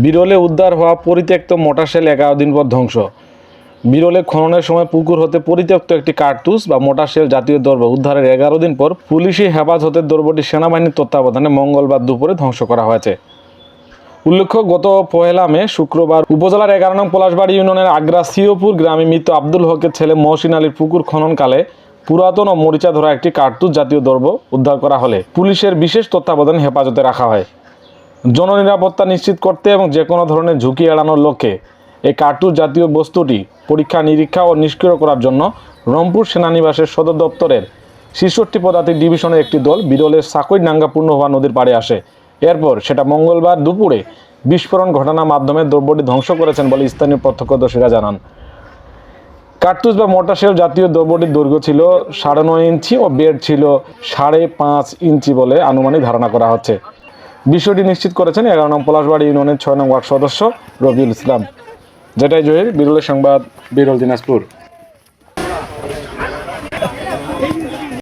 বিরলে উদ্ধার হওয়া পরিত্যক্ত মোটাশেল 11 দিন পর ধ্বংস। বিরলে খননের সময় পুকুর হতে পরিত্যক্ত একটি কার্তুজ বা মোটাশেল জাতীয় দ্রব্য উদ্ধারের 11 দিন পর পুলিশি হেফাজতের দ্রব্যটি সেনাবাহিনীর তত্ত্বাবধানে মঙ্গলবার দুপুরে ধ্বংস করা হয়েছে। উল্লেখ্য, গত 1 মে শুক্রবার উপজেলার 11 নং পলাশবাড়ি ইউনিয়নের আগ্রা সিওপুর গ্রামে মৃত আব্দুল হকের ছেলে মহসিন আলীর পুকুর খননকালে পুরাতন ও মরিচা ধরা একটি কার্তুজ জাতীয় দ্রব্য উদ্ধার করা হলে পুলিশের বিশেষ তত্ত্বাবধানে হেফাজতে রাখা হয়। জননিরাপত্তা নিশ্চিত করতে এবং যে কোনো ধরনের ঝুঁকি এড়ানোর লক্ষ্যে এই কার্তুজ জাতীয় বস্তুটি পরীক্ষা নিরীক্ষা ও নিষ্ক্রিয় করার জন্য রংপুর সেনানিবাসের সদর দপ্তরের 66 পদাতিক ডিভিশনের একটি দল বিরলের সাকইডাঙ্গা পূর্ণভবা নদীর পাড়ে আসে। এরপর সেটা মঙ্গলবার দুপুরে বিস্ফোরণ ঘটনার মাধ্যমে দ্রব্যটি ধ্বংস করেছেন বলে স্থানীয় প্রত্যক্ষদর্শীরা জানান। কার্তুজ বা মোটাশেল জাতীয় দ্রব্যটির দৈর্ঘ্য ছিল 9.5 ইঞ্চি ও বেড ছিল 5.5 ইঞ্চি বলে আনুমানিক ধারণা করা হচ্ছে। বিষয়টি নিশ্চিত করেছেন 11 নং পলাশবাড়ি ইউনিয়নের 6 নং ওয়ার্ড সদস্য রবিউল ইসলাম। যেটাই জহির, বিরলের সংবাদ, বিরল, দিনাজপুর।